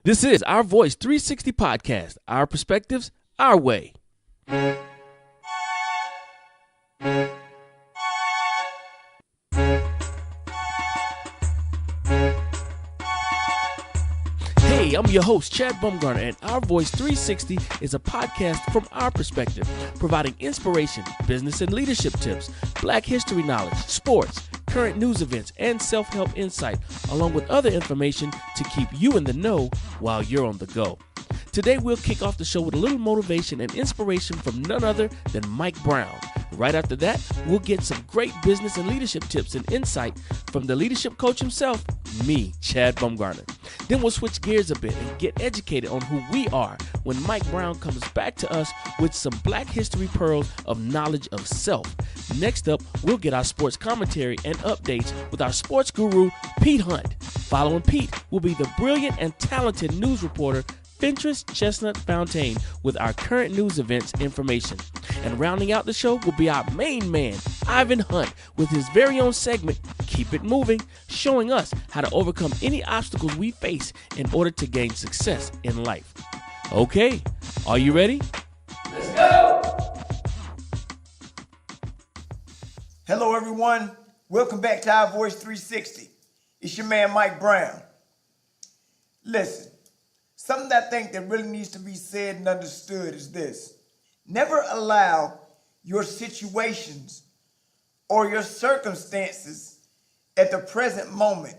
This is Our Voice 360 podcast, our perspectives, our way. Hey, I'm your host, Chad Bumgarner, and Our Voice 360 is a podcast from our perspective, providing inspiration, business and leadership tips, Black history knowledge, sports, current news events, and self-help insight, along with other information to keep you in the know while you're on the go. Today, we'll kick off the show with a little motivation and inspiration from none other than Mike Brown. Right after that, we'll get some great business and leadership tips and insight from the leadership coach himself, me, Chad Bumgarner. Then we'll switch gears a bit and get educated on who we are when Mike Brown comes back to us with some Black history pearls of knowledge of self. Next up, we'll get our sports commentary and updates with our sports guru, Pete Hunt. Following Pete will be the brilliant and talented news reporter, Fentress Chestnut Fountain, with our current news events information. And rounding out the show will be our main man, Ivan Hunt, with his very own segment, Keep It Moving, showing us how to overcome any obstacles we face in order to gain success in life. Okay, are you ready? Let's go! Hello, everyone. Welcome back to Our Voice 360. It's your man, Mike Brown. Listen, something I think that really needs to be said and understood is this. Never allow your situations or your circumstances at the present moment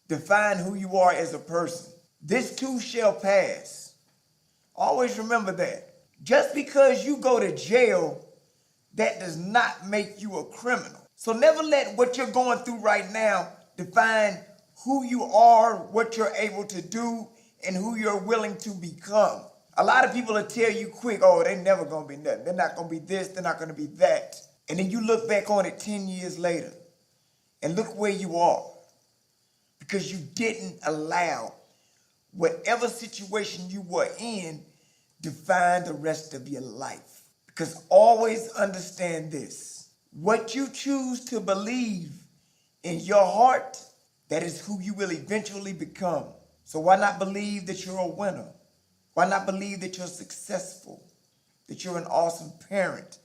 define who you are as a person. This too shall pass. Always remember that. Just because you go to jail, that does not make you a criminal. So never let what you're going through right now define who you are, what you're able to do, and who you're willing to become. A lot of people will tell you quick, oh, they're never going to be nothing. They're not going to be this, they're not going to be that. And then you look back on it 10 years later and look where you are. Because you didn't allow whatever situation you were in define the rest of your life. Because always understand this. What you choose to believe in your heart, that is who you will eventually become. So why not believe that you're a winner? Why not believe that you're successful, that you're an awesome parent,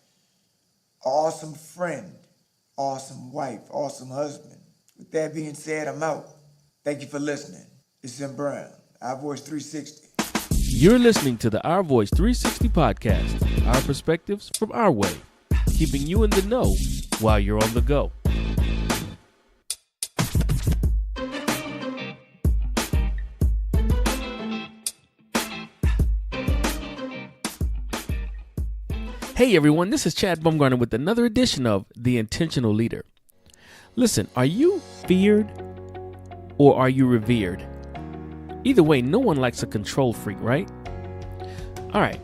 awesome friend, awesome wife, awesome husband? With that being said, I'm out. Thank you for listening. It's M. Brown, Our Voice 360. You're listening to the Our Voice 360 podcast, our perspectives from our way, keeping you in the know while you're on the go. Hey everyone, this is Chad Bumgarner with another edition of The Intentional Leader. Listen, are you feared or are you revered? Either way, no one likes a control freak, right? All right,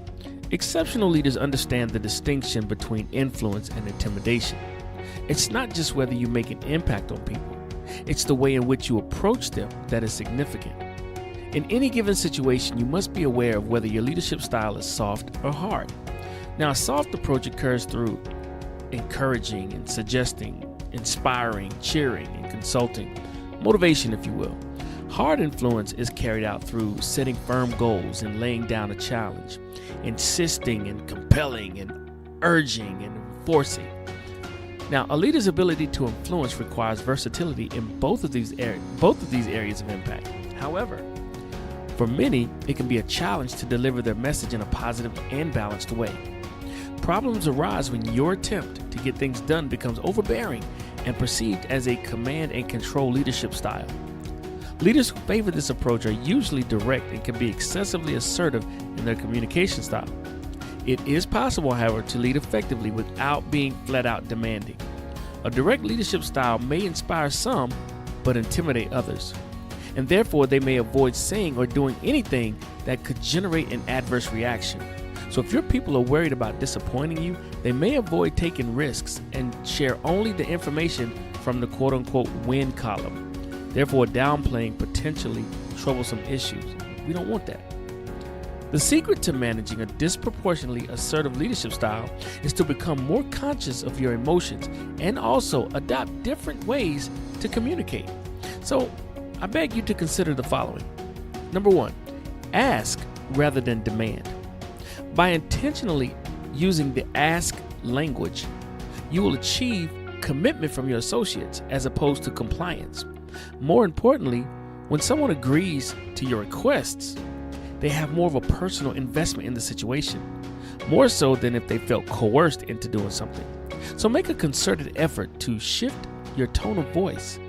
exceptional leaders understand the distinction between influence and intimidation. It's not just whether you make an impact on people, it's the way in which you approach them that is significant. In any given situation, you must be aware of whether your leadership style is soft or hard. Now, a soft approach occurs through encouraging and suggesting, inspiring, cheering, and consulting, motivation, if you will. Hard influence is carried out through setting firm goals and laying down a challenge, insisting and compelling and urging and enforcing. Now, a leader's ability to influence requires versatility in both of these areas of impact. However, for many, it can be a challenge to deliver their message in a positive and balanced way. Problems arise when your attempt to get things done becomes overbearing and perceived as a command and control leadership style. Leaders who favor this approach are usually direct and can be excessively assertive in their communication style. It is possible, however, to lead effectively without being flat out demanding. A direct leadership style may inspire some, but intimidate others. And therefore, they may avoid saying or doing anything that could generate an adverse reaction. So if your people are worried about disappointing you, they may avoid taking risks and share only the information from the quote-unquote win column, therefore downplaying potentially troublesome issues. We don't want that. The secret to managing a disproportionately assertive leadership style is to become more conscious of your emotions and also adopt different ways to communicate. So I beg you to consider the following. Number one, Ask rather than demand. By intentionally using the ask language, you will achieve commitment from your associates as opposed to compliance. More importantly, when someone agrees to your requests, they have more of a personal investment in the situation, more so than if they felt coerced into doing something. So make a concerted effort to shift your tone of voice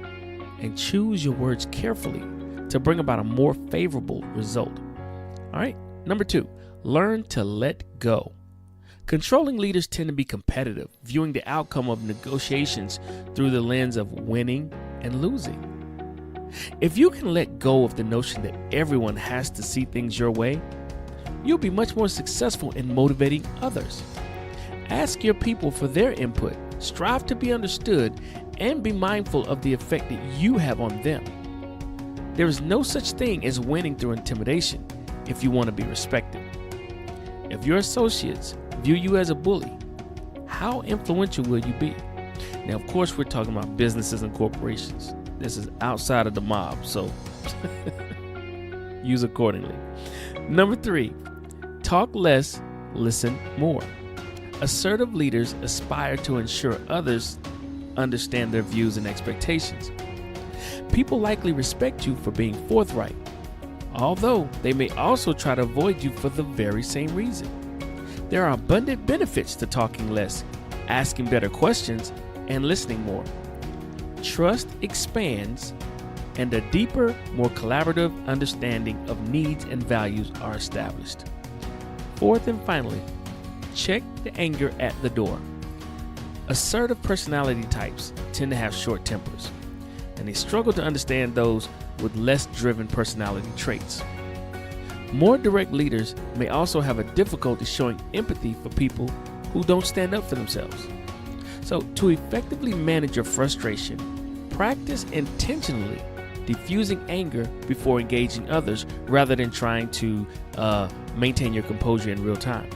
and choose your words carefully to bring about a more favorable result. All right. Number 2, learn to let go. Controlling leaders tend to be competitive, viewing the outcome of negotiations through the lens of winning and losing. If you can let go of the notion that everyone has to see things your way, you'll be much more successful in motivating others. Ask your people for their input, strive to be understood, and be mindful of the effect that you have on them. There is no such thing as winning through intimidation if you want to be respected. If your associates view you as a bully, how influential will you be? Now, of course, we're talking about businesses and corporations. This is outside of the mob, so use accordingly. Number 3, talk less, listen more. Assertive leaders aspire to ensure others understand their views and expectations. People likely respect you for being forthright, although they may also try to avoid you for the very same reason. There are abundant benefits to talking less, asking better questions, and listening more. Trust expands, and a deeper, more collaborative understanding of needs and values are established. 4th and finally, check the anger at the door. Assertive personality types tend to have short tempers, and they struggle to understand those with less driven personality traits. More direct leaders may also have a difficulty showing empathy for people who don't stand up for themselves. So, to effectively manage your frustration, practice intentionally diffusing anger before engaging others rather than trying to maintain your composure in real time.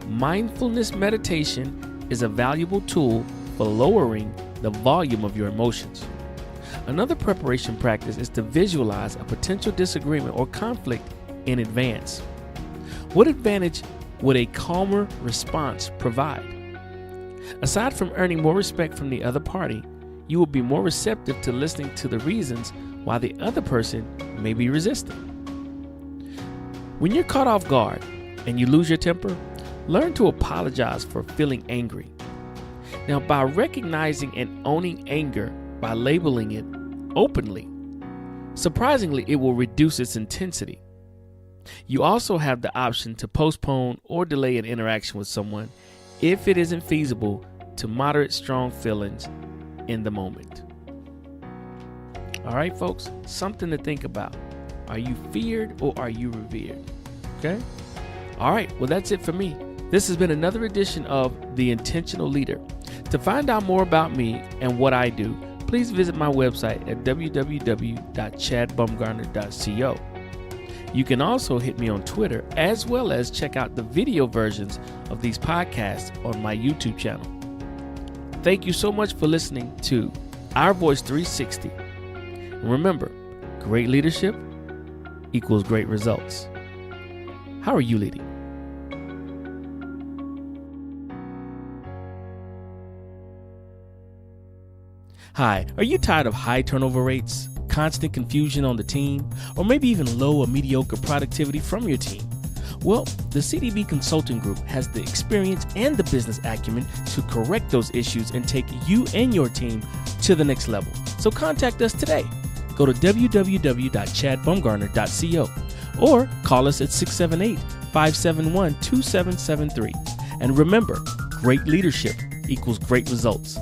Mindfulness meditation is a valuable tool for lowering the volume of your emotions. Another preparation practice is to visualize a potential disagreement or conflict in advance. What advantage would a calmer response provide? Aside from earning more respect from the other party, you will be more receptive to listening to the reasons why the other person may be resisting. When you're caught off guard and you lose your temper, learn to apologize for feeling angry. Now, by recognizing and owning anger by labeling it openly, surprisingly, it will reduce its intensity. You also have the option to postpone or delay an interaction with someone if it isn't feasible to moderate strong feelings in the moment. All right, folks, something to think about. Are you feared or are you revered? Okay? All right, well, that's it for me. This has been another edition of The Intentional Leader. To find out more about me and what I do, please visit my website at www.chadbumgarner.co. You can also hit me on Twitter, as well as check out the video versions of these podcasts on my YouTube channel. Thank you so much for listening to Our Voice 360. And remember, great leadership equals great results. How are you leading? Hi, are you tired of high turnover rates, constant confusion on the team, or maybe even low or mediocre productivity from your team? Well, the CDB Consulting Group has the experience and the business acumen to correct those issues and take you and your team to the next level. So contact us today. Go to www.chadbumgarner.co or call us at 678-571-2773. And remember, great leadership equals great results.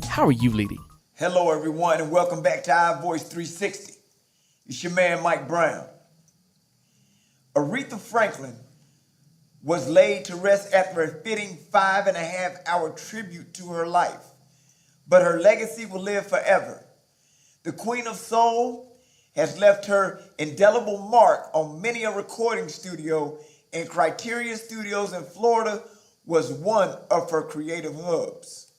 How are you leading? Hello, everyone, and welcome back to Our Voice 360. It's your man, Mike Brown. Aretha Franklin was laid to rest after a fitting 5.5-hour tribute to her life, but her legacy will live forever. The Queen of Soul has left her indelible mark on many a recording studio, and Criteria Studios in Florida was one of her creative hubs.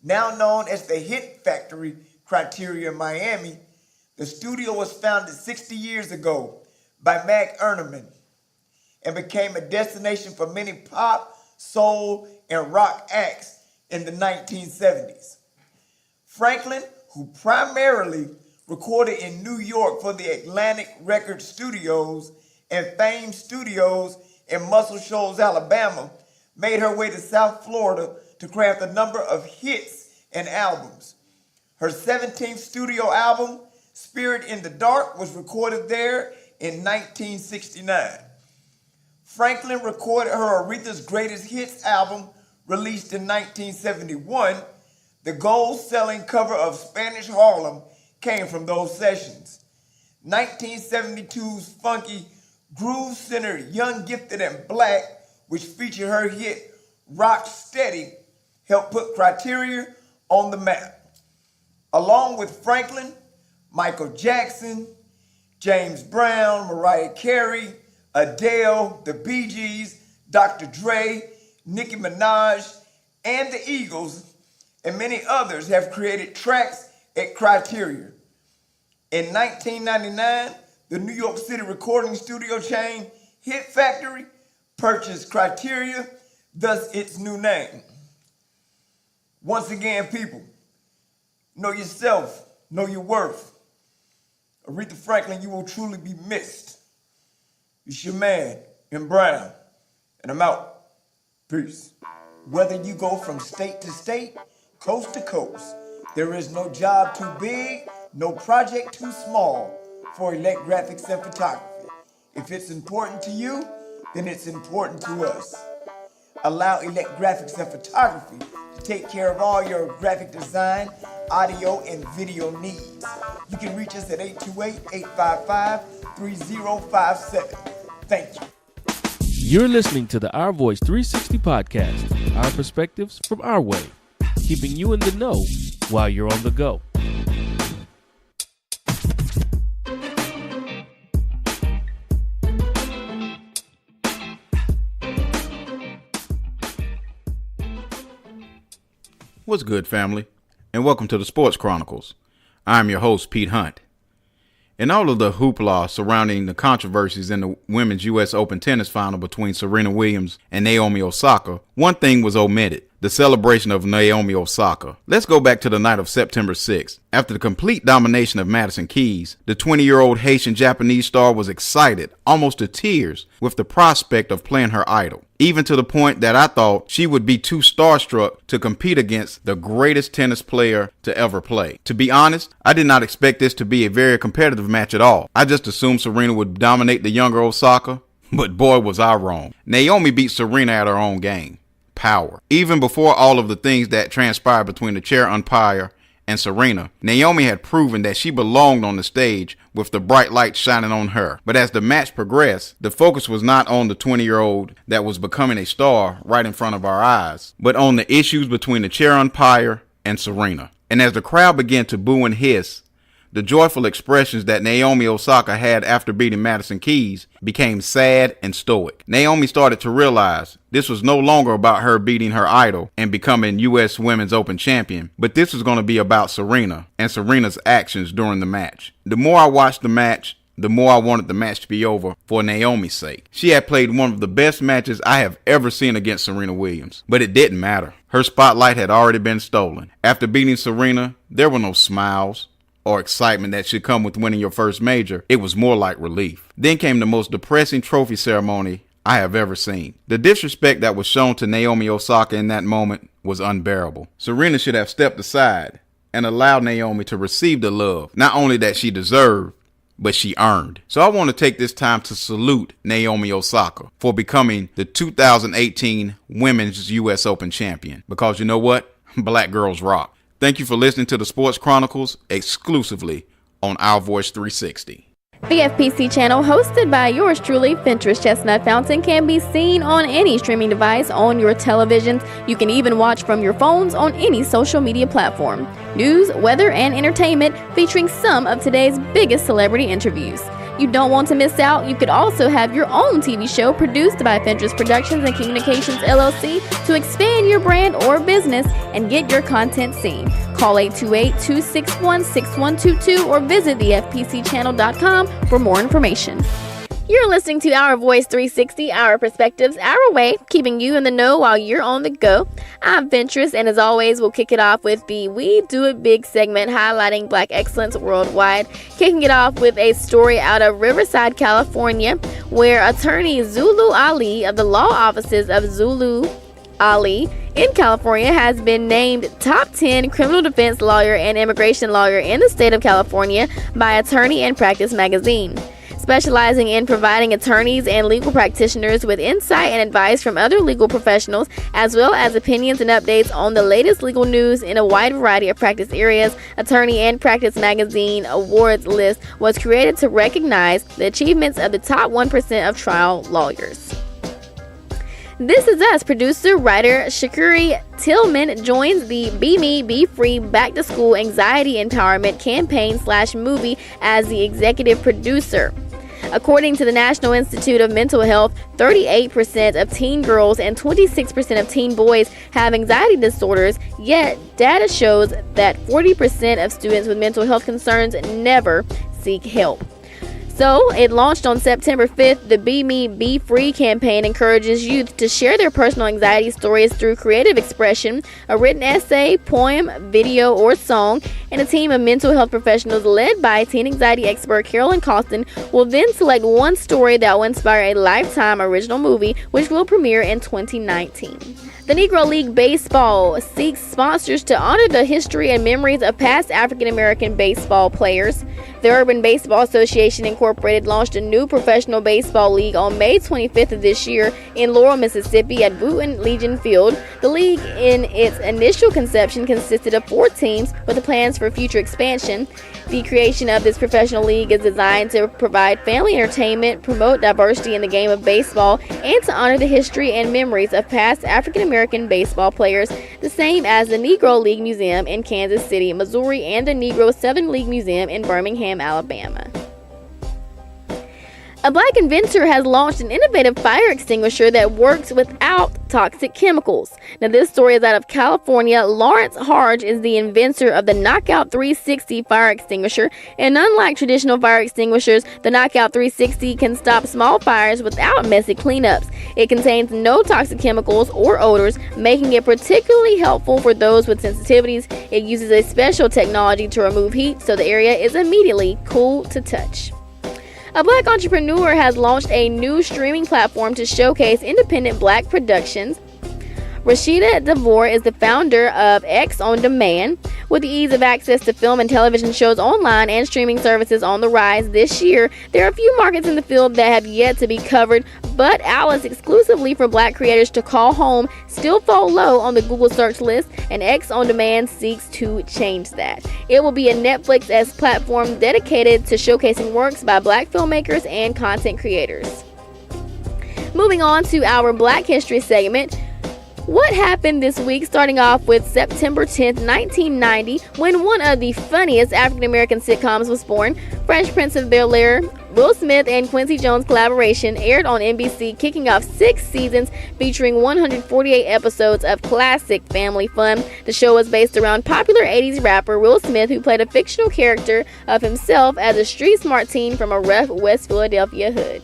Now known as the Hit Factory Criteria in Miami, the studio was founded 60 years ago by Mac Erneman and became a destination for many pop, soul, and rock acts in the 1970s. Franklin, who primarily recorded in New York for the Atlantic Record Studios and Fame Studios in Muscle Shoals, Alabama, made her way to South Florida to craft a number of hits and albums. Her 17th studio album, Spirit in the Dark, was recorded there in 1969. Franklin recorded her Aretha's Greatest Hits album, released in 1971. The gold-selling cover of Spanish Harlem came from those sessions. 1972's funky, groove-centered Young, Gifted, and Black, which featured her hit Rock Steady, helped put Criteria on the map. Along with Franklin, Michael Jackson, James Brown, Mariah Carey, Adele, the Bee Gees, Dr. Dre, Nicki Minaj, and the Eagles, and many others have created tracks at Criteria. In 1999, the New York City recording studio chain Hit Factory purchased Criteria, thus its new name. Once again, people, know yourself, know your worth. Aretha Franklin, you will truly be missed. It's your man, M. Brown, and I'm out. Peace. Whether you go from state to state, coast to coast, there is no job too big, no project too small for Elect Graphics and Photography. If it's important to you, then it's important to us. Allow Elect Graphics and Photography to take care of all your graphic design, audio, and video needs. You can reach us at 828-855-3057. Thank you. You're listening to the Our Voice 360 podcast, our perspectives from our way, keeping you in the know while you're on the go. What's good, family? And welcome to the Sports Chronicles. I'm your host, Pete Hunt. In all of the hoopla surrounding the controversies in the Women's U.S. Open tennis final between Serena Williams and Naomi Osaka, one thing was omitted: the celebration of Naomi Osaka. Let's go back to the night of September 6th. After the complete domination of Madison Keys, the 20-year-old Haitian-Japanese star was excited, almost to tears, with the prospect of playing her idol, even to the point that I thought she would be too starstruck to compete against the greatest tennis player to ever play. To be honest, I did not expect this to be a very competitive match at all. I just assumed Serena would dominate the younger Osaka, but boy was I wrong. Naomi beat Serena at her own game. Power. Even before all of the things that transpired between the chair umpire and Serena, Naomi had proven that she belonged on the stage with the bright light shining on her. But as the match progressed, the focus was not on the 20-year-old that was becoming a star right in front of our eyes, but on the issues between the chair umpire and Serena. And as the crowd began to boo and hiss, the joyful expressions that Naomi Osaka had after beating Madison Keys became sad and stoic. Naomi started to realize this was no longer about her beating her idol and becoming U.S. Women's Open champion, but this was going to be about Serena and Serena's actions during the match. The more I watched the match, the more I wanted the match to be over for Naomi's sake. She had played one of the best matches I have ever seen against Serena Williams, but it didn't matter. Her spotlight had already been stolen. After beating Serena, there were no smiles or excitement that should come with winning your first major. It was more like relief. Then came the most depressing trophy ceremony I have ever seen. The disrespect that was shown to Naomi Osaka in that moment was unbearable. Serena should have stepped aside and allowed Naomi to receive the love, not only that she deserved, but she earned. So I want to take this time to salute Naomi Osaka for becoming the 2018 Women's U.S. Open champion. Because you know what? Black girls rock. Thank you for listening to the Sports Chronicles exclusively on Our Voice 360. The FPC channel, hosted by yours truly, Ventress Chestnut Fountain, can be seen on any streaming device on your televisions. You can even watch from your phones on any social media platform. News, weather, and entertainment featuring some of today's biggest celebrity interviews. You don't want to miss out. You could also have your own TV show produced by Ventress Productions and Communications LLC to expand your brand or business and get your content seen. Call 828-261-6122 or visit thefpcchannel.com for more information. You're listening to Our Voice 360, our perspectives, our way, keeping you in the know while you're on the go. I'm Ventress, and as always, we'll kick it off with the We Do It Big segment highlighting Black excellence worldwide. Kicking it off with a story out of Riverside, California, where attorney Zulu Ali of the law offices of Zulu Ali in California has been named top 10 criminal defense lawyer and immigration lawyer in the state of California by Attorney and Practice magazine. Specializing in providing attorneys and legal practitioners with insight and advice from other legal professionals, as well as opinions and updates on the latest legal news in a wide variety of practice areas, Attorney and Practice Magazine awards list was created to recognize the achievements of the top 1% of trial lawyers. This Is Us producer, writer Shakuri Tillman joins the Be Me, Be Free Back to School Anxiety Empowerment campaign/movie as the executive producer. According to the National Institute of Mental Health, 38% of teen girls and 26% of teen boys have anxiety disorders, yet data shows that 40% of students with mental health concerns never seek help. So, it launched on September 5th. The Be Me, Be Free campaign encourages youth to share their personal anxiety stories through creative expression, a written essay, poem, video, or song, and a team of mental health professionals led by teen anxiety expert Carolyn Costin will then select one story that will inspire a lifetime original movie, which will premiere in 2019. The Negro League Baseball seeks sponsors to honor the history and memories of past African American baseball players. The Urban Baseball Association Incorporated launched a new professional baseball league on May 25th of this year in Laurel, Mississippi at Wooten Legion Field. The league, in its initial conception, consisted of 4 teams with plans for future expansion. The creation of this professional league is designed to provide family entertainment, promote diversity in the game of baseball, and to honor the history and memories of past African American baseball players, the same as the Negro League Museum in Kansas City, Missouri, and the Negro Southern League Museum in Birmingham, Alabama. A Black inventor has launched an innovative fire extinguisher that works without toxic chemicals. Now, this story is out of California. Lawrence Harge is the inventor of the Knockout 360 fire extinguisher, and unlike traditional fire extinguishers, the Knockout 360 can stop small fires without messy cleanups. It contains no toxic chemicals or odors, making it particularly helpful for those with sensitivities. It uses a special technology to remove heat, so the area is immediately cool to touch. A Black entrepreneur has launched a new streaming platform to showcase independent Black productions. Rashida Devore is the founder of X On Demand. With the ease of access to film and television shows online and streaming services on the rise this year, there are a few markets in the field that have yet to be covered, but outlets exclusively for Black creators to call home still fall low on the Google search list, and X On Demand seeks to change that. It will be a Netflix-esque platform dedicated to showcasing works by Black filmmakers and content creators. Moving on to our Black History segment. What happened this week, starting off with September 10th, 1990, when one of the funniest African-American sitcoms was born. Fresh Prince of Bel-Air, Will Smith and Quincy Jones' collaboration aired on NBC, kicking off 6 seasons featuring 148 episodes of classic family fun. The show was based around popular 80s rapper Will Smith, who played a fictional character of himself as a street-smart teen from a rough West Philadelphia hood.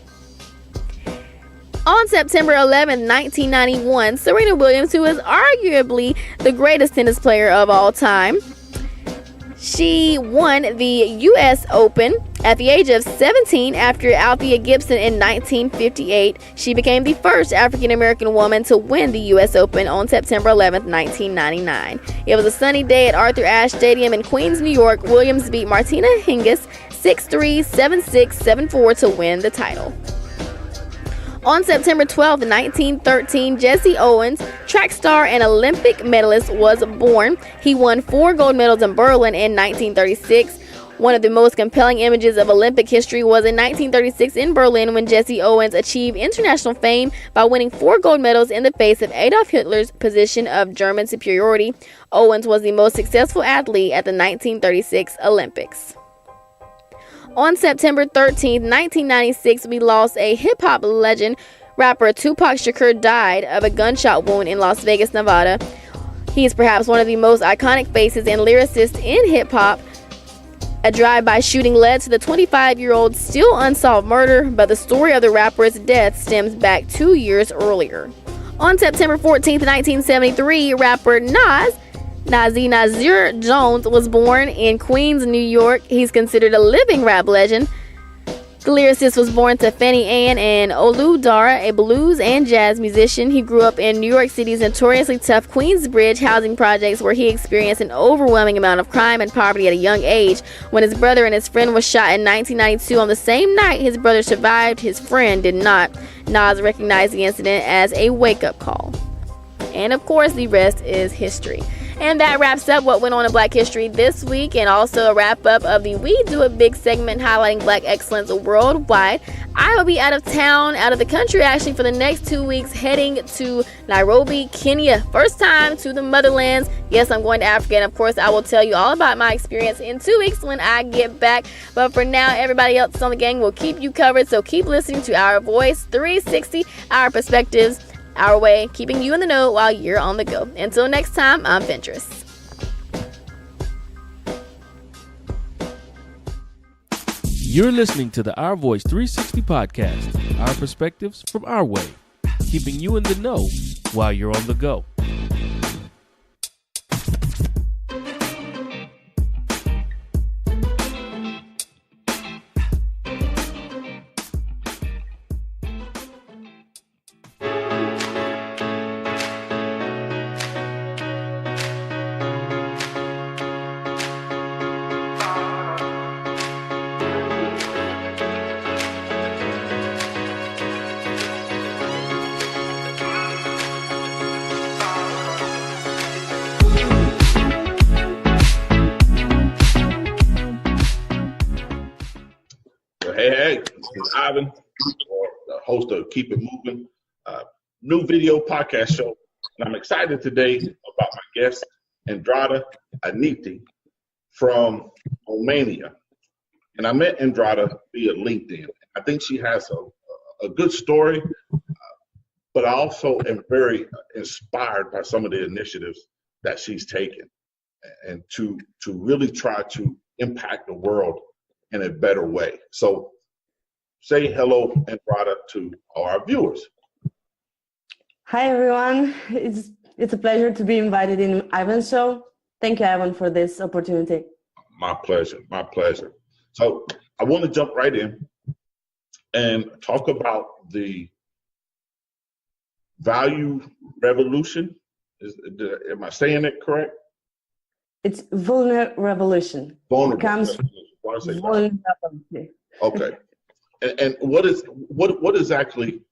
On September 11, 1991, Serena Williams, who is arguably the greatest tennis player of all time, she won the U.S. Open at the age of 17 after Althea Gibson in 1958. She became the first African-American woman to win the U.S. Open on September 11, 1999. It was a sunny day at Arthur Ashe Stadium in Queens, New York. Williams beat Martina Hingis 6-3, 7-6, 7-4 to win the title. On September 12, 1913, Jesse Owens, track star and Olympic medalist, was born. He won 4 gold medals in Berlin in 1936. One of the most compelling images of Olympic history was in 1936 in Berlin, when Jesse Owens achieved international fame by winning 4 gold medals in the face of Adolf Hitler's position of German superiority. Owens was the most successful athlete at the 1936 Olympics. On September 13, 1996, we lost a hip-hop legend. Rapper Tupac Shakur died of a gunshot wound in Las Vegas, Nevada. He is perhaps one of the most iconic faces and lyricists in hip-hop. A drive-by shooting led to the 25-year-old still unsolved murder, but the story of the rapper's death stems back 2 years earlier. On September 14, 1973, rapper Nazi Nazir Jones was born in Queens, New York. He's considered a living rap legend. The lyricist was born to Fanny Ann and Olu Dara, a blues and jazz musician. He grew up in New York City's notoriously tough Queensbridge housing projects, where he experienced an overwhelming amount of crime and poverty at a young age. When his brother and his friend was shot in 1992, on the same night his brother survived, his friend did not. Nas recognized the incident as a wake-up call. And of course, the rest is history. And that wraps up what went on in Black History this week, and also a wrap-up of the We Do It Big segment highlighting Black excellence worldwide. I will be out of the country actually, for the next 2 weeks, heading to Nairobi, Kenya. First time to the motherlands. Yes, I'm going to Africa, and of course, I will tell you all about my experience in 2 weeks when I get back. But for now, everybody else on the gang will keep you covered, so keep listening to Our Voice 360, Our Perspectives, Our Way, keeping you in the know while you're on the go. Until next time, I'm Ventress. You're listening to the Our Voice 360 podcast, our perspectives from our way, keeping you in the know while you're on the go. Hey, this is Ivan, the host of Keep It Moving, new video podcast show. And I'm excited today about my guest, Andrada Aniti from Romania. And I met Andrada via LinkedIn. I think she has a good story, but I also am very inspired by some of the initiatives that she's taken and to really try to impact the world in a better way. So say hello, Andrada, to our viewers. Hi, everyone. It's a pleasure to be invited in Ivan's show. Thank you, Ivan, for this opportunity. My pleasure. My pleasure. So I want to jump right in and talk about the value revolution. Am I saying it correct? It's vulnerability. Vulnerability. Okay. And what exactly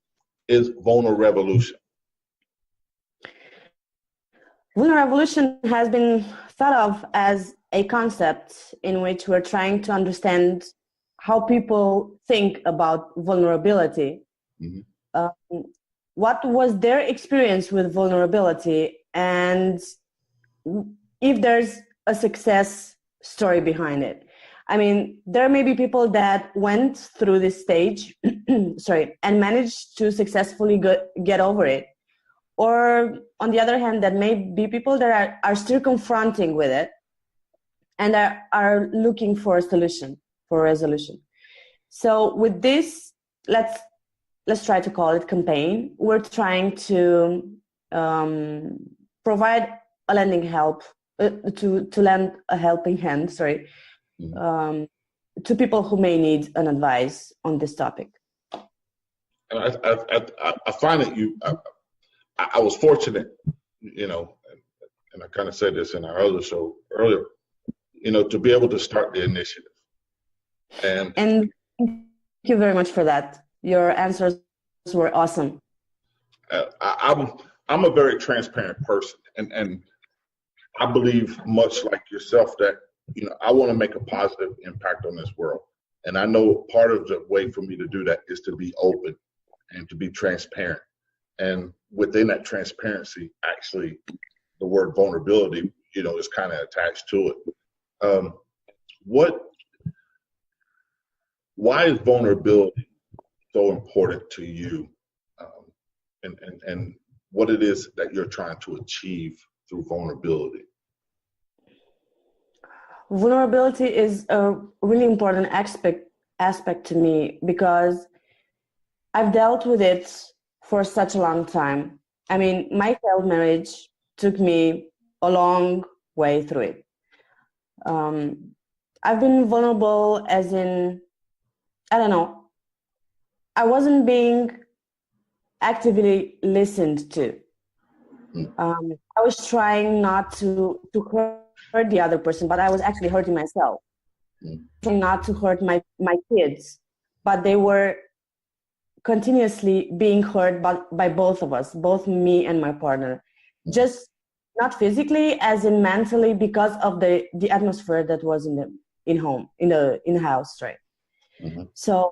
is vulnerability? Vulnerability has been thought of as a concept in which we're trying to understand how people think about vulnerability. Mm-hmm. What was their experience with vulnerability, and if there's a success story behind it. I mean, there may be people that went through this stage, and managed to successfully get over it. Or on the other hand, that may be people that are still confronting with it and are looking for a solution, for a resolution. So with this, let's try to call it campaign. We're trying to provide a lending help, to lend a helping hand, to people who may need an advice on this topic. And I find that I was fortunate, and I kind of said this in our other show earlier, to be able to start the initiative. And thank you very much for that. Your answers were awesome. I'm a very transparent person, and I believe, much like yourself, that I want to make a positive impact on this world. And I know part of the way for me to do that is to be open and to be transparent. And within that transparency, actually, the word vulnerability, is kind of attached to it. Why is vulnerability so important to you, and what it is that you're trying to achieve through vulnerability? vulnerability is a really important aspect to me because I've dealt with it for such a long time. I mean, my failed marriage took me a long way through it. I've been vulnerable as in, I don't know, I wasn't being actively listened to. I was trying not to hurt the other person, but I was actually hurting myself. Trying not to hurt my kids, but they were continuously being hurt by both of us, both me and my partner. Just not physically, as in mentally, because of the atmosphere that was in the house, right? So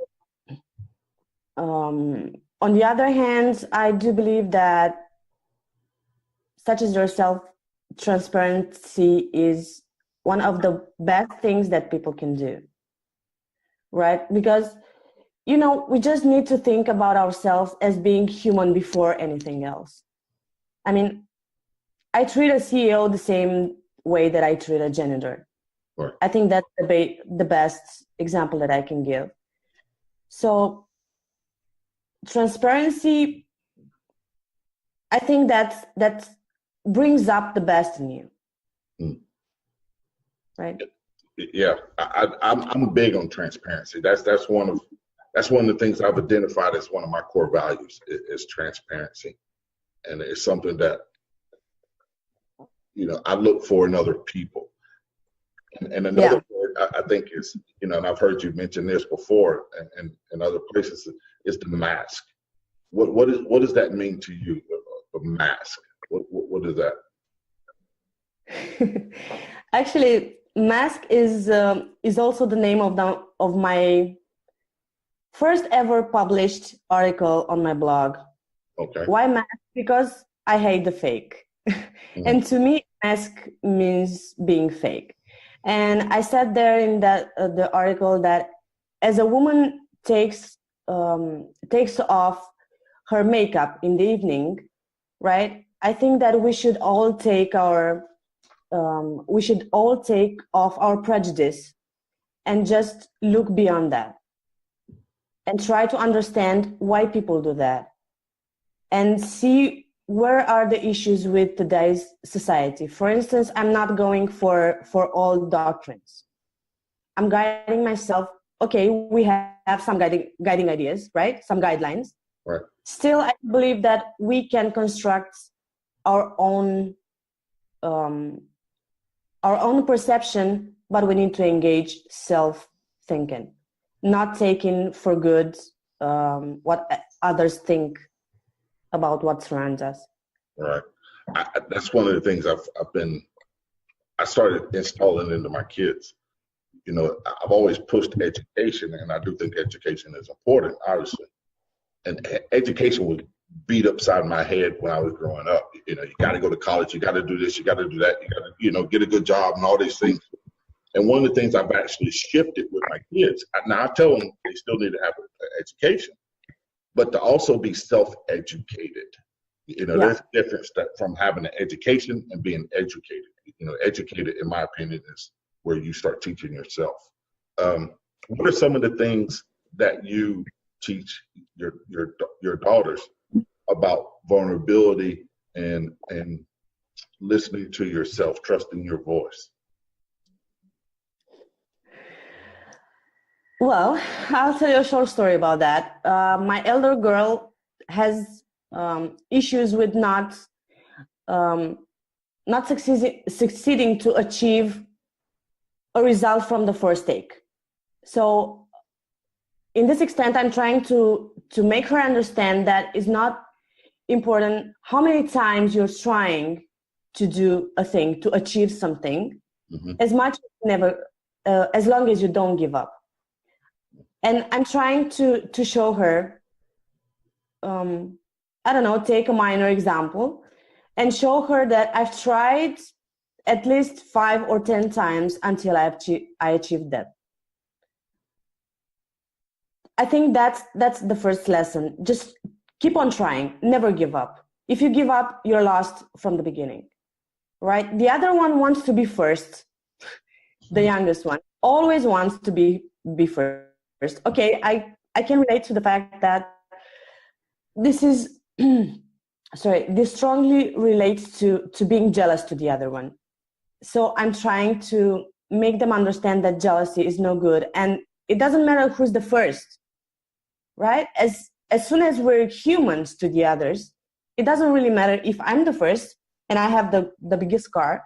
on the other hand, I do believe that such as yourself, transparency is one of the best things that people can do, right? Because, we just need to think about ourselves as being human before anything else. I mean, I treat a CEO the same way that I treat a janitor. Right. I think that's the best example that I can give. So transparency, I think that brings up the best in you. Right? Yeah, I'm big on transparency. That's one of the things I've identified as one of my core values is transparency, and it's something that I look for in other people. And another word I think is and I've heard you mention this before and in other places is the mask. What does that mean to you? A mask. What is that? Actually, mask is also the name of my first ever published article on my blog. Okay. Why mask? Because I hate the fake. And to me, mask means being fake. And I said there in that the article that as a woman takes off her makeup in the evening, right? I think that we should all take off our prejudice and just look beyond that and try to understand why people do that and see where are the issues with today's society. For instance, I'm not going for all doctrines. I'm guiding myself. Okay, we have some guiding ideas, right? Some guidelines. Right. Still, I believe that we can construct our own perception, but we need to engage self-thinking, not taking for good what others think about what surrounds us. Right. That's one of the things I started installing into my kids. I've always pushed education, and I do think education is important, obviously. And education was beat upside my head when I was growing up. You got to go to college, you got to do this, you got to do that, you got to, get a good job and all these things. And one of the things I've actually shifted with my kids, now I tell them they still need to have an education, but to also be self-educated. There's a difference from having an education and being educated. Educated, in my opinion, is where you start teaching yourself. What are some of the things that you teach your daughters about vulnerability and listening to yourself, trusting your voice? Well, I'll tell you a short story about that. My elder girl has issues with not succeeding to achieve a result from the first take. So in this extent, I'm trying to make her understand that it's not important how many times you're trying to do a thing, to achieve something, as long as you don't give up. And I'm trying to show her, take a minor example and show her that I've tried at least 5 or 10 times until I achieved that. I think that's the first lesson. Just keep on trying, never give up. If you give up, you're lost from the beginning, right? The other one wants to be first. the youngest one, always wants to be first. Okay, I can relate to the fact that this is this strongly relates to being jealous to the other one. So I'm trying to make them understand that jealousy is no good, and it doesn't matter who's the first, right? As soon as we're humans to the others, it doesn't really matter if I'm the first and I have the biggest car,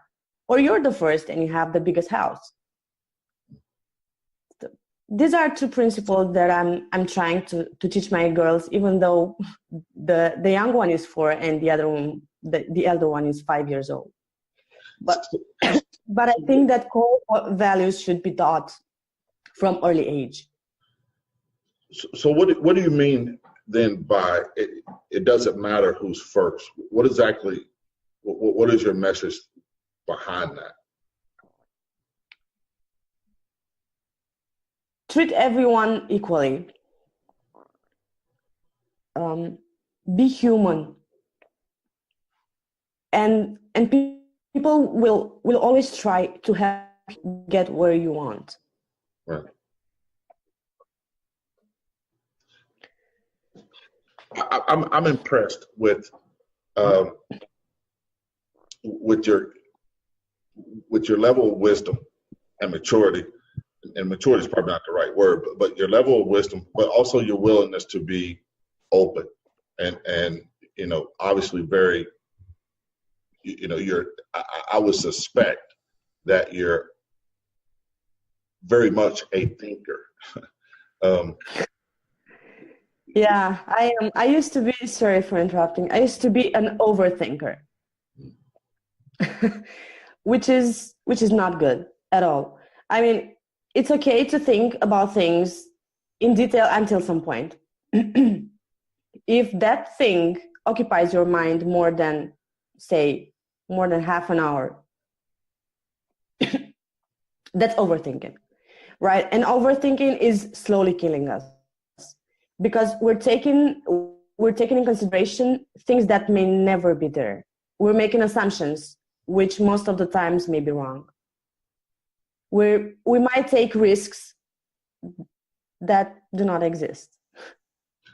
or you're the first and you have the biggest house. So these are two principles that I'm trying to teach my girls, even though the young one is 4 and the other one, the elder one, is 5 years old. But I think that core values should be taught from early age. So what do you mean then by it doesn't matter who's first? What exactly, what is your message behind that? Treat everyone equally. Be human. And people will always try to help you get where you want. Right. I'm impressed with your level of wisdom and maturity. And maturity is probably not the right word, but your level of wisdom, but also your willingness to be open and obviously very, I would suspect that you're very much a thinker. Yeah, I am. I used to be, sorry for interrupting, I used to be an overthinker, which is not good at all. I mean, it's okay to think about things in detail until some point. If that thing occupies your mind more than half an hour, that's overthinking, right? And overthinking is slowly killing us, because we're taking in consideration things that may never be there. We're making assumptions, which most of the times may be wrong. We might take risks that do not exist.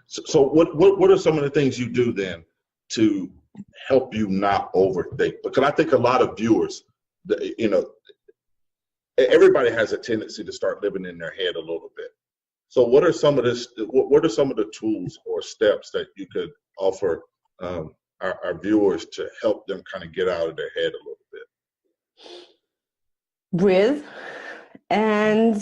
So what are some of the things you do then to help you not overthink? Because I think a lot of viewers, everybody has a tendency to start living in their head a little bit. So what are some of the tools or steps that you could offer our viewers to help them kind of get out of their head a little bit? Breathe and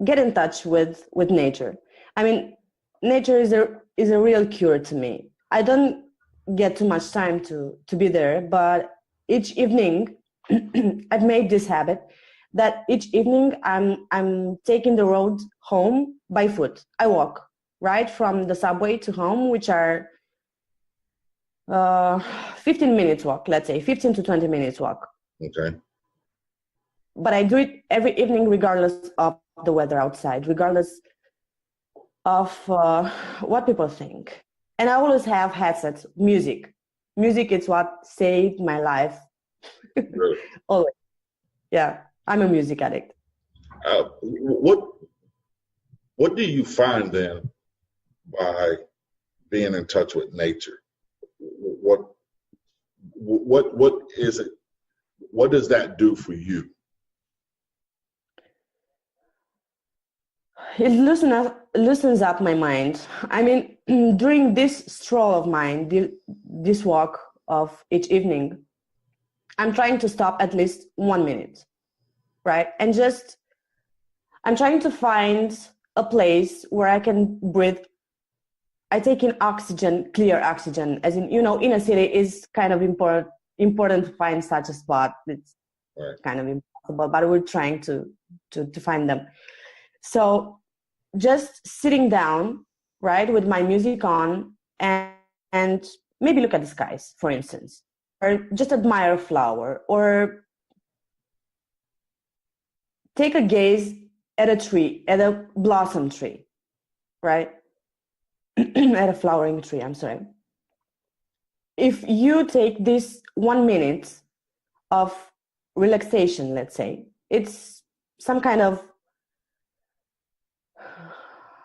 get in touch with nature. I mean, nature is a real cure to me. I don't get too much time to be there, but each evening I've made this habit that each evening I'm taking the road home by foot. I walk right from the subway to home, which are 15 minutes walk, let's say 15 to 20 minutes walk. Okay. But I do it every evening regardless of the weather outside, regardless of what people think. And I always have headsets, music. Music is what saved my life. Really? Always. Yeah, I'm a music addict. What do you find then by being in touch with nature? What is it? What does that do for you? It loosens up my mind. I mean, during this stroll of mine, this walk of each evening, I'm trying to stop at least 1 minute, right? And I'm trying to find a place where I can breathe. I take in oxygen, clear oxygen, as in, in a city is kind of important to find such a spot. It's Right. kind of impossible, but we're trying to find them. So just sitting down, right, with my music on and maybe look at the skies, for instance, or just admire a flower, or take a gaze at a tree, at a blossom tree, right? At a flowering tree, I'm sorry. If you take this 1 minute of relaxation, let's say, it's some kind of,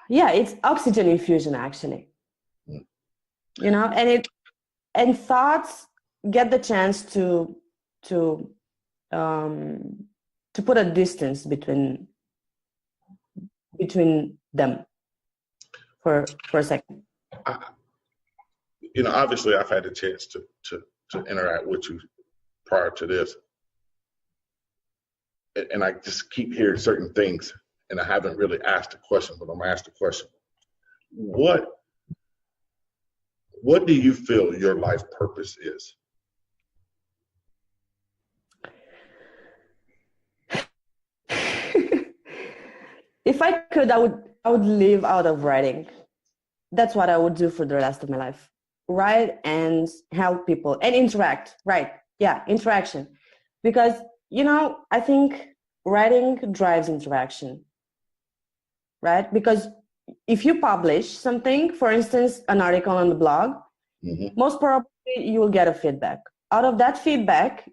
it's oxygen infusion actually. And thoughts get the chance to put a distance between them for a second. Obviously I've had the chance to interact with you prior to this. And I just keep hearing certain things, and I haven't really asked a question, but I'm gonna ask the question. What do you feel your life purpose is? If I could, I would live out of writing. That's what I would do for the rest of my life. Write and help people and interact. Right. Yeah, interaction. Because, I think writing drives interaction. Right? Because if you publish something, for instance, an article on the blog, most probably you will get a feedback. Out of that feedback,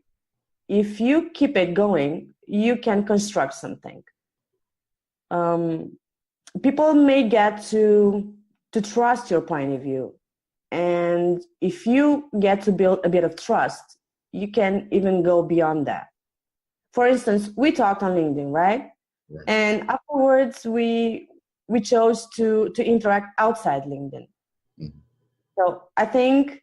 if you keep it going, you can construct something. People may get to trust your point of view. And if you get to build a bit of trust, you can even go beyond that. For instance, we talked on LinkedIn, right? And afterwards, we chose to interact outside LinkedIn. So I think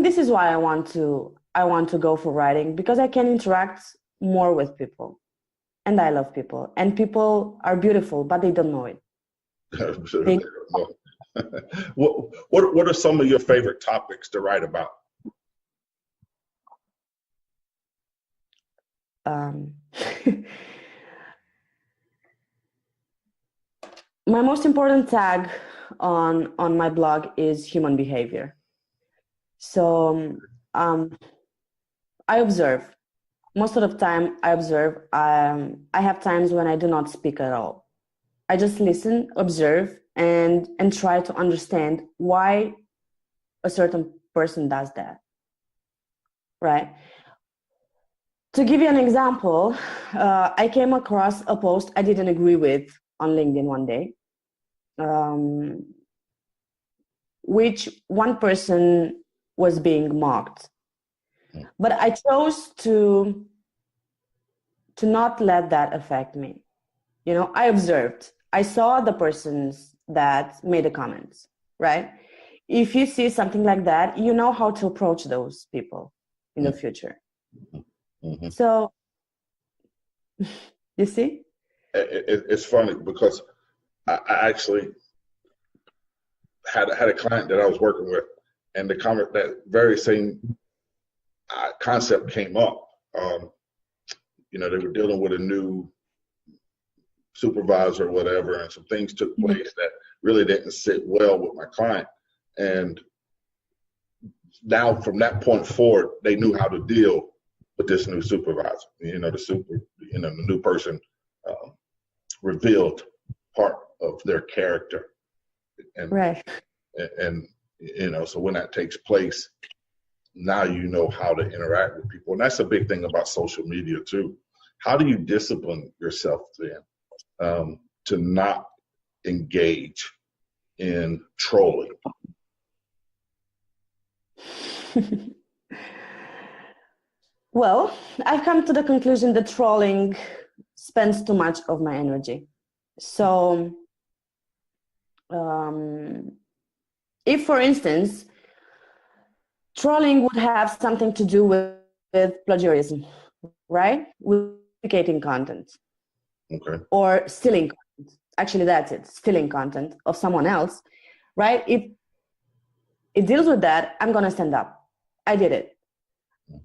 this is why I want to go for writing, because I can interact more with people. And I love people. And people are beautiful, but they don't know it. Absolutely. What are some of your favorite topics to write about? My most important tag on my blog is human behavior. So I observe. Most of the time I observe. I have times when I do not speak at all. I just listen, observe, and try to understand why a certain person does that. Right? To give you an example, I came across a post I didn't agree with on LinkedIn one day, which one person was being mocked. But I chose to not let that affect me. I observed. I saw the persons that made the comments, right? If you see something like that, you know how to approach those people in the future. So, you see? It's funny because I actually had a client that I was working with, and that very same concept came up. They were dealing with a new supervisor or whatever, and some things took place that really didn't sit well with my client. And now from that point forward, they knew how to deal with this new supervisor. The new person revealed part of their character. And, right. And so when that takes place, now you know how to interact with people. And that's a big thing about social media too. How do you discipline yourself then to not engage in trolling? Well, I've come to the conclusion that trolling spends too much of my energy. So if, for instance, trolling would have something to do with plagiarism, right? With duplicating content. Okay. Or stealing content. Actually, that's it, stealing content of someone else, right? If it deals with that, I'm going to stand up. I did it.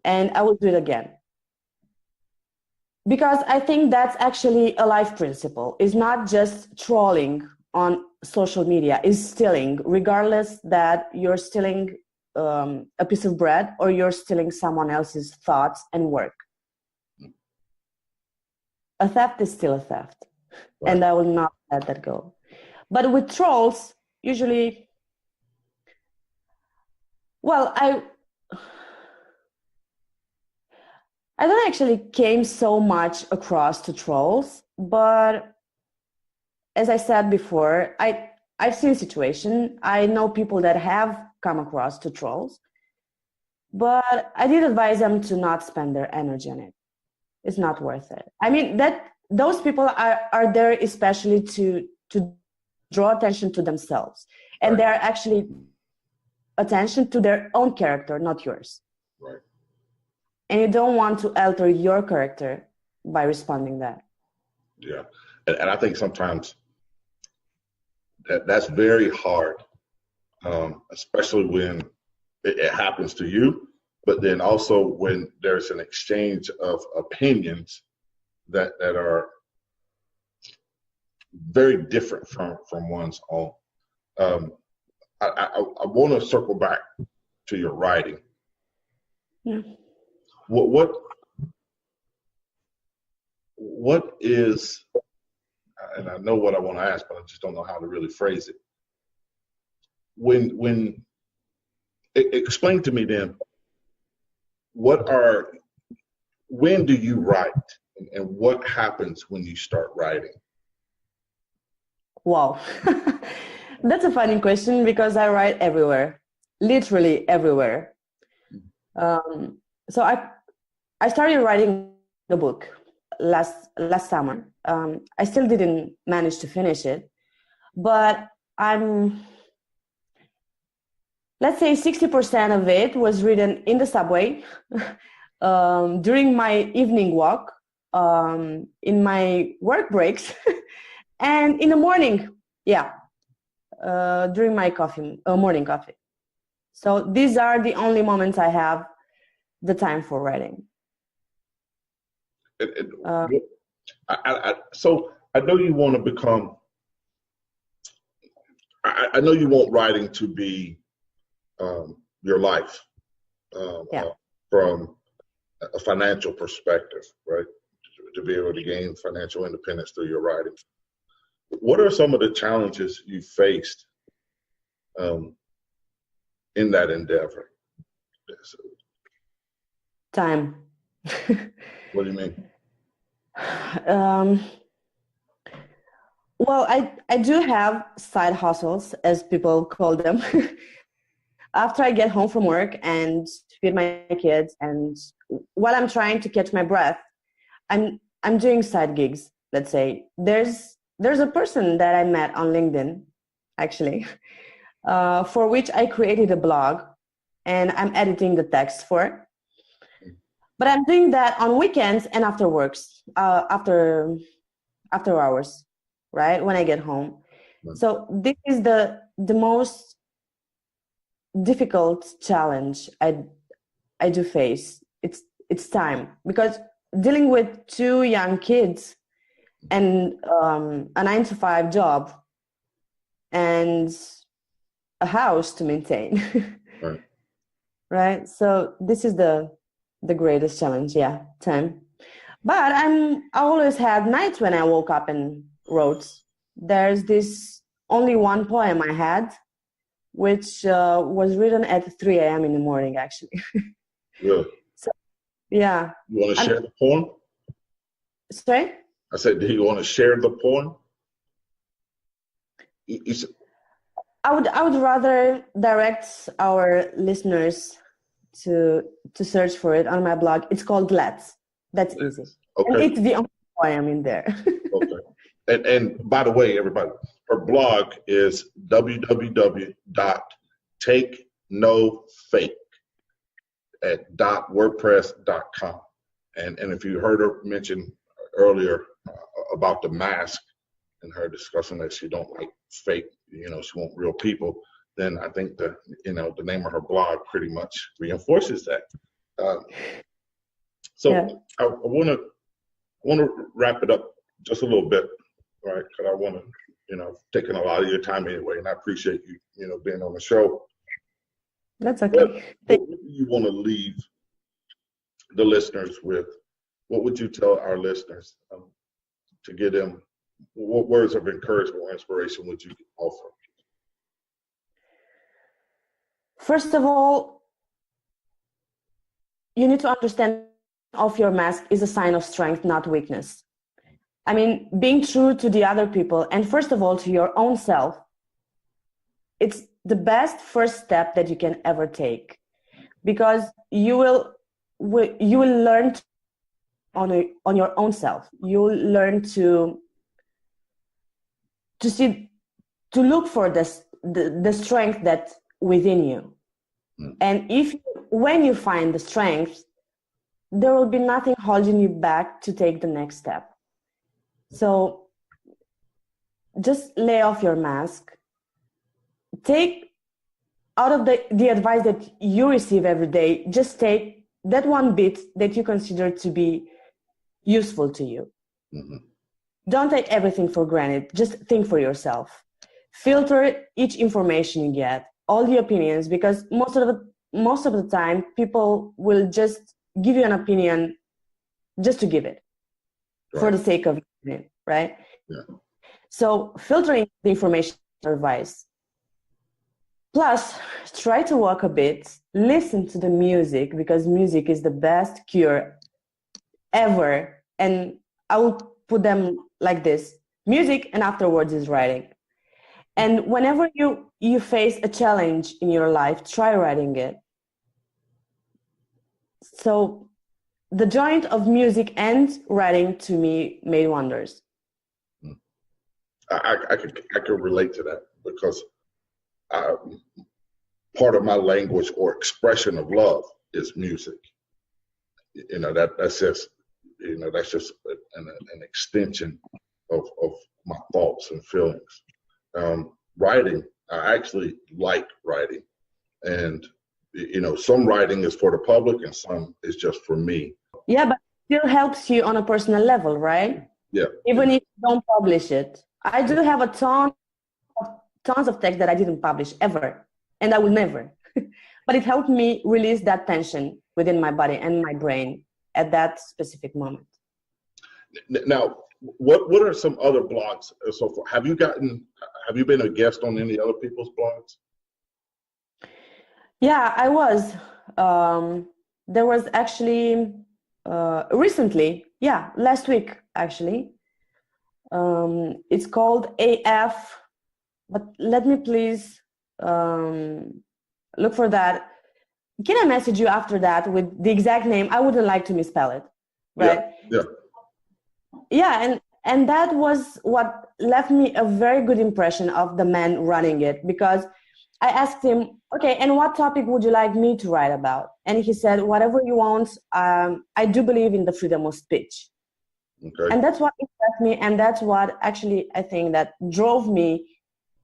And I will do it again. Because I think that's actually a life principle. It's not just trolling on social media, it's stealing, regardless that you're stealing a piece of bread or you're stealing someone else's thoughts and work. A theft is still a theft. Right. And I will not let that go. But with trolls, usually, well, I don't actually came so much across to trolls, but as I said before, I've seen situation. I know people that have come across to trolls, but I did advise them to not spend their energy on it. It's not worth it. I mean, that those people are there especially to draw attention to themselves, and they're actually attention to their own character, not yours. Right. And you don't want to alter your character by responding that. Yeah. And I think sometimes that's very hard, especially when it happens to you, but then also when there's an exchange of opinions that are very different from one's own. I want to circle back to your writing. Yeah. What is, and I know what I want to ask, but I just don't know how to really phrase it. Explain to me then, when do you write, and what happens when you start writing? Wow. That's a funny question because I write everywhere, literally everywhere. So I started writing the book last summer. I still didn't manage to finish it, but let's say 60% of it was written in the subway, during my evening walk, in my work breaks, and in the morning, during my morning coffee. So these are the only moments I have the time for writing. So I know you want to become, I know you want writing to be your life, from a financial perspective, right? To be able to gain financial independence through your writing. What are some of the challenges you faced in that endeavor? Time. What do you mean? Well, I do have side hustles, as people call them. After I get home from work and feed my kids, and while I'm trying to catch my breath, I'm doing side gigs. Let's say there's a person that I met on LinkedIn, actually, for which I created a blog, and I'm editing the text for it. But I'm doing that on weekends and after works, after hours, right? When I get home. Right. So this is the most difficult challenge I do face. It's time, because dealing with 2 young kids and a 9-to-5 job and a house to maintain. Right. Right. So this is the greatest challenge. Yeah, time. But I always had nights when I woke up and wrote. There's this only one poem I had, which was written at 3 a.m. in the morning, actually. Really? So, yeah. You want to share the poem? Sorry? I said, do you want to share the poem? I would rather direct our listeners to search for it on my blog. It's called Let's. That's easy. Okay. And it's the only poem in there. Okay. And by the way, everybody, her blog is www.takenofake@.wordpress.com. And if you heard her mention earlier about the mask and her discussing that she don't like fake, she want real people, then I think the name of her blog pretty much reinforces that. Yeah. I want to wrap it up just a little bit, right? Because I want to, taking a lot of your time anyway, and I appreciate you, being on the show. That's okay. What do you want to leave the listeners with? What would you tell our listeners to give them? What words of encouragement or inspiration would you offer? First of all, you need to understand off your mask is a sign of strength, not weakness. I mean, being true to the other people, and first of all, to your own self, it's the best first step that you can ever take, because you will learn on your own self. You'll learn to see, to look for the strength that's within you. And when you find the strength, there will be nothing holding you back to take the next step. So just lay off your mask. Take out of the advice that you receive every day, just take that one bit that you consider to be useful to you. Mm-hmm. Don't take everything for granted. Just think for yourself. Filter each information you get, all the opinions, because most of the time people will just give you an opinion just to give it, right, for the sake of it, right? Yeah. So filtering the information advice. Plus, try to walk a bit, listen to the music, because music is the best cure ever. And I will put them like this: music, and afterwards is writing. And whenever you face a challenge in your life, try writing it. So the joint of music and writing, to me, made wonders. I could relate to that, because part of my language or expression of love is music. That's just an extension of my thoughts and feelings. Writing, I actually like writing, and some writing is for the public and some is just for me. Yeah, but it still helps you on a personal level, right? Yeah. Even if you don't publish it. I do have tons of text that I didn't publish ever, and I will never. But it helped me release that tension within my body and my brain at that specific moment. Now, what are some other blogs so far? Have you been a guest on any other people's blogs? Yeah, I was. There was actually recently, last week actually. It's called AF, but let me please look for that. Can I message you after that with the exact name? I wouldn't like to misspell it, right? Yeah, and that was what left me a very good impression of the man running it, because I asked him, okay, and what topic would you like me to write about? And he said, whatever you want. I do believe in the freedom of speech. Okay. And that's what impressed me, and that's what actually I think that drove me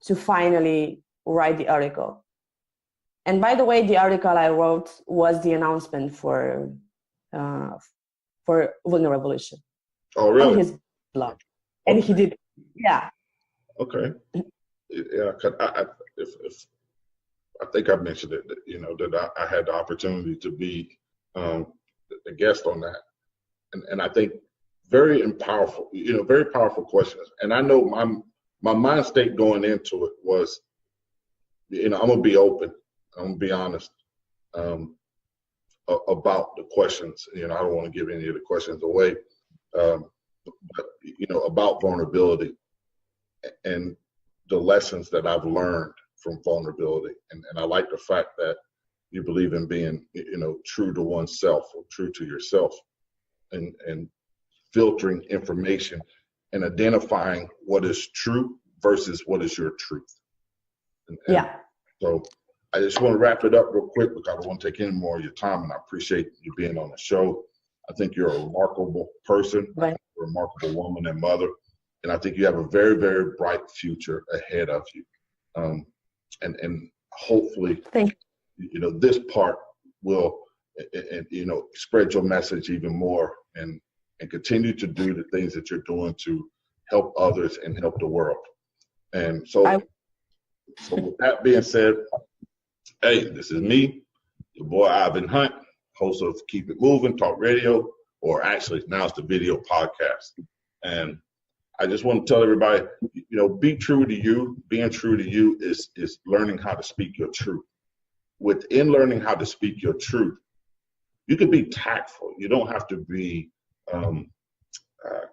to finally write the article. And by the way, the article I wrote was the announcement for Vulnerability. Oh, really? On his blog. Okay. And he did, yeah. Okay. Yeah, if I think I mentioned it, that I had the opportunity to be a guest on that, and I think very powerful, very powerful questions. And I know my mind state going into it was, I'm gonna be open, I'm gonna be honest about the questions. I don't want to give any of the questions away, but about vulnerability and the lessons that I've learned from vulnerability. And I like the fact that you believe in being, true to oneself or true to yourself, and filtering information and identifying what is true versus what is your truth. And so I just want to wrap it up real quick, because I don't want to take any more of your time, and I appreciate you being on the show. I think you're a remarkable person, right, a remarkable woman and mother, and I think you have a very, very bright future ahead of you. And hopefully, this part will, spread your message even more, and continue to do the things that you're doing to help others and help the world. And so with that being said, hey, this is me, your boy Ivan Hunt, host of Keep It Moving Talk Radio, or actually now it's the video podcast. And I just want to tell everybody, be true to you. Being true to you is learning how to speak your truth. Within learning how to speak your truth, You can be tactful. You don't have to be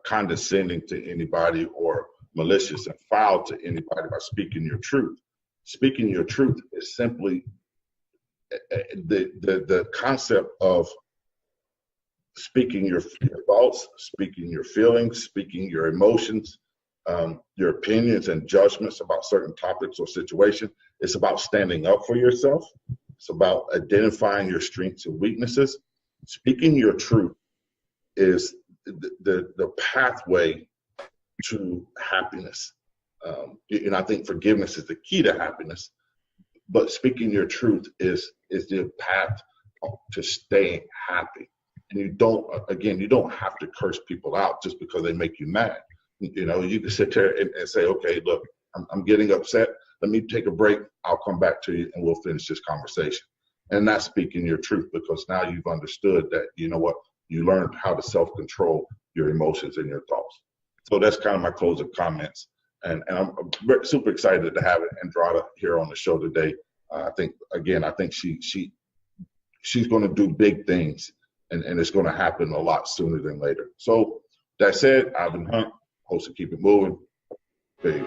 condescending to anybody or malicious and foul to anybody by speaking your truth. Speaking your truth is simply the concept of speaking your thoughts, speaking your feelings, speaking your emotions, your opinions and judgments about certain topics or situations. It's about standing up for yourself. It's about identifying your strengths and weaknesses. Speaking your truth is the pathway to happiness. And I think forgiveness is the key to happiness. But speaking your truth is the path to staying happy. And you don't have to curse people out just because they make you mad. You know, you can sit there and say, okay, look, I'm getting upset. Let me take a break. I'll come back to you and we'll finish this conversation. And that's speaking your truth, because now you've understood that, you know what, you learned how to self-control your emotions and your thoughts. So that's kind of my closing comments. And I'm super excited to have Andrada here on the show today. I think she's going to do big things, and it's going to happen a lot sooner than later. So that said, Ivan Hunt, host of Keep It Moving. Peace.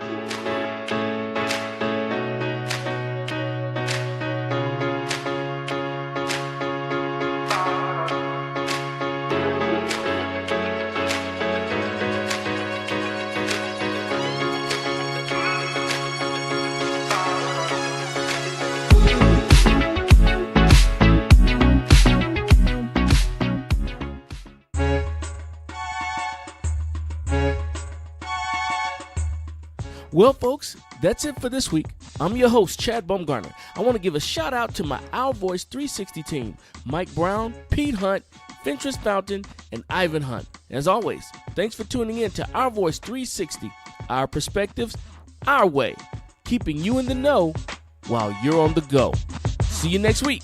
Well, folks, that's it for this week. I'm your host, Chad Bumgarner. I want to give a shout out to my OurVoice 360 team, Mike Brown, Pete Hunt, Fentress Fountain, and Ivan Hunt. As always, thanks for tuning in to OurVoice 360, our perspectives, our way, keeping you in the know while you're on the go. See you next week.